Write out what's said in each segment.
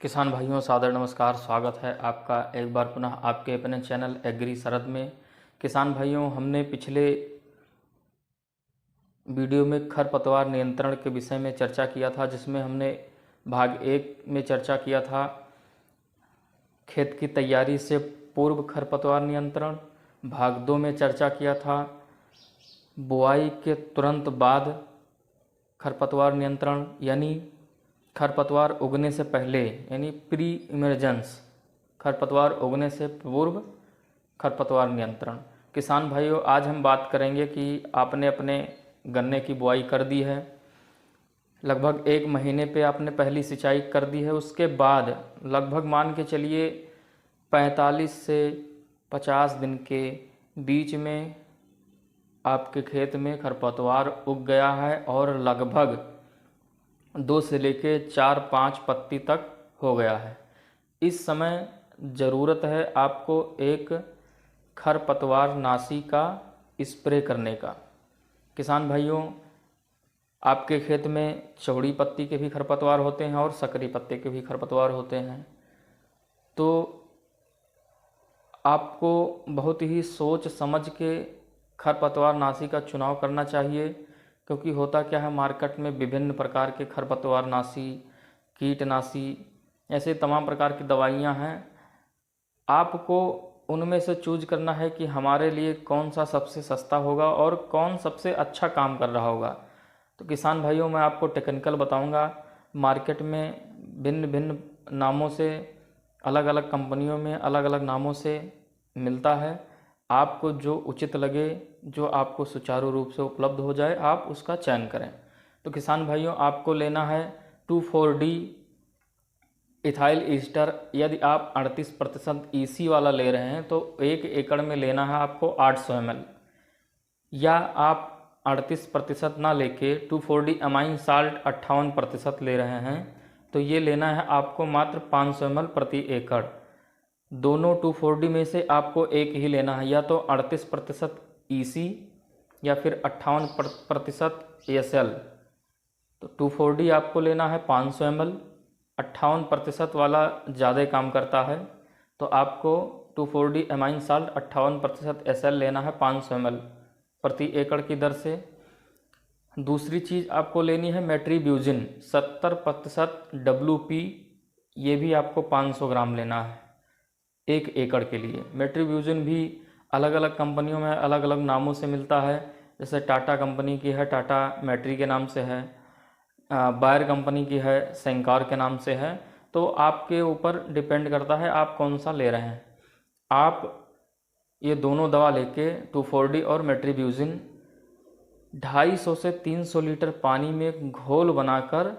किसान भाइयों सादर नमस्कार। स्वागत है आपका एक बार पुनः आपके अपने चैनल एग्री शरद में। किसान भाइयों, हमने पिछले वीडियो में खरपतवार नियंत्रण के विषय में चर्चा किया था, जिसमें हमने भाग 1 में चर्चा किया था खेत की तैयारी से पूर्व खरपतवार नियंत्रण। भाग 2 में चर्चा किया था बुआई के तुरंत बाद खरपतवार नियंत्रण, यानी खरपतवार उगने से पहले, यानी प्री इमरजेंस, खरपतवार उगने से पूर्व खरपतवार नियंत्रण। किसान भाइयों, आज हम बात करेंगे कि आपने अपने गन्ने की बुआई कर दी है, लगभग 1 महीने पे आपने पहली सिंचाई कर दी है। उसके बाद लगभग मान के चलिए 45 से 50 दिन के बीच में आपके खेत में खरपतवार उग गया है और लगभग 2 से लेके 4-5 पत्ती तक हो गया है। इस समय ज़रूरत है आपको एक खरपतवार नाशी का स्प्रे करने का। किसान भाइयों, आपके खेत में चौड़ी पत्ती के भी खरपतवार होते हैं और सकरी पत्ते के भी खरपतवार होते हैं, तो आपको बहुत ही सोच समझ के खरपतवार नाशी का चुनाव करना चाहिए। क्योंकि होता क्या है, मार्केट में विभिन्न प्रकार के खरपतवार नाशी, कीटनाशी, ऐसे तमाम प्रकार की दवाइयाँ हैं। आपको उनमें से चूज करना है कि हमारे लिए कौन सा सबसे सस्ता होगा और कौन सबसे अच्छा काम कर रहा होगा। तो किसान भाइयों, मैं आपको टेक्निकल बताऊंगा। मार्केट में भिन्न भिन्न नामों से, अलग अलग कंपनियों में अलग अलग नामों से मिलता है। आपको जो उचित लगे, जो आपको सुचारू रूप से उपलब्ध हो जाए, आप उसका चयन करें। तो किसान भाइयों, आपको लेना है 2,4-D इथाइल ईस्टर। यदि आप 38% EC वाला ले रहे हैं तो 1 एकड़ में लेना है आपको 800 ml, या आप 38% ना लेके 2,4-D अमाइन साल्ट 58% ले रहे हैं तो ये लेना है आपको मात्र 500 ml प्रति एकड़। दोनों 2,4-D में से आपको एक ही लेना है, या तो 38% EC या फिर 58% SL। तो 2,4-D आपको लेना है 500 ml। 58% वाला ज़्यादा काम करता है, तो आपको 2,4-D अमाइन साल्ट 58% SL लेना है 500 ml प्रति एकड़ की दर से। दूसरी चीज़ आपको लेनी है मेट्रीब्यूजिन 70% WP, ये भी आपको 500 ग्राम लेना है 1 एकड़ के लिए। मेट्रीब्यूजिन भी अलग अलग कंपनियों में अलग अलग नामों से मिलता है। जैसे टाटा कंपनी की है, टाटा मैट्री के नाम से है, बायर कंपनी की है, सेंकार के नाम से है। तो आपके ऊपर डिपेंड करता है आप कौन सा ले रहे हैं। आप ये दोनों दवा लेके 2,4-D और मेट्रीब्यूजिन 250 से 300 लीटर पानी में घोल बनाकर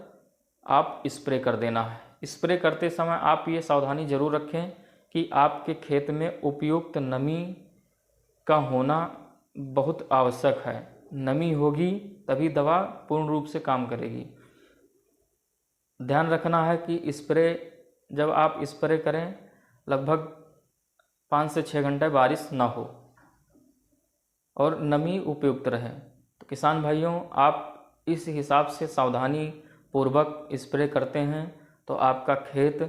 आप स्प्रे कर देना है। स्प्रे करते समय आप ये सावधानी ज़रूर रखें कि आपके खेत में उपयुक्त नमी का होना बहुत आवश्यक है। नमी होगी तभी दवा पूर्ण रूप से काम करेगी। ध्यान रखना है कि स्प्रे जब आप स्प्रे करें, लगभग 5 से 6 घंटे बारिश ना हो और नमी उपयुक्त रहे। तो किसान भाइयों, आप इस हिसाब से सावधानी पूर्वक स्प्रे करते हैं तो आपका खेत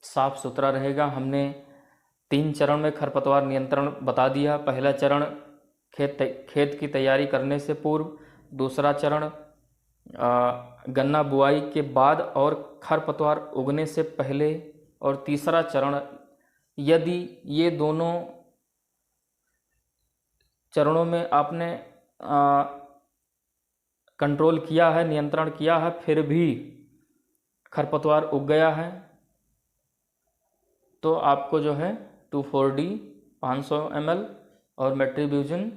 साफ सुथरा रहेगा। हमने 3 चरण में खरपतवार नियंत्रण बता दिया। पहला चरण खेत की तैयारी करने से पूर्व, दूसरा चरण गन्ना बुआई के बाद और खरपतवार उगने से पहले, और तीसरा चरण यदि ये दोनों चरणों में आपने कंट्रोल किया है, नियंत्रण किया है, फिर भी खरपतवार उग गया है, तो आपको जो है 2,4-D 500 ml और मेट्रीब्यूजिन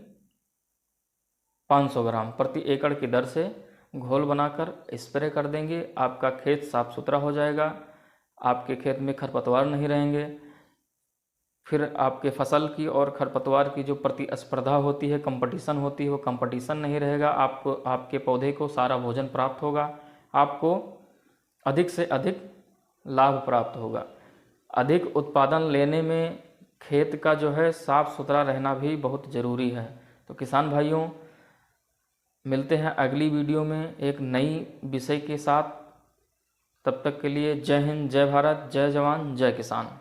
500 ग्राम प्रति एकड़ की दर से घोल बनाकर स्प्रे कर देंगे। आपका खेत साफ सुथरा हो जाएगा, आपके खेत में खरपतवार नहीं रहेंगे। फिर आपके फसल की और खरपतवार की जो प्रतिस्पर्धा होती है, कंपटीशन होती है, वो कंपटीशन नहीं रहेगा। आपको, आपके पौधे को सारा भोजन प्राप्त होगा, आपको अधिक से अधिक लाभ प्राप्त होगा। अधिक उत्पादन लेने में खेत का जो है साफ सुथरा रहना भी बहुत ज़रूरी है। तो किसान भाइयों, मिलते हैं अगली वीडियो में एक नई विषय के साथ। तब तक के लिए जय हिंद, जय भारत, जय जवान, जय किसान।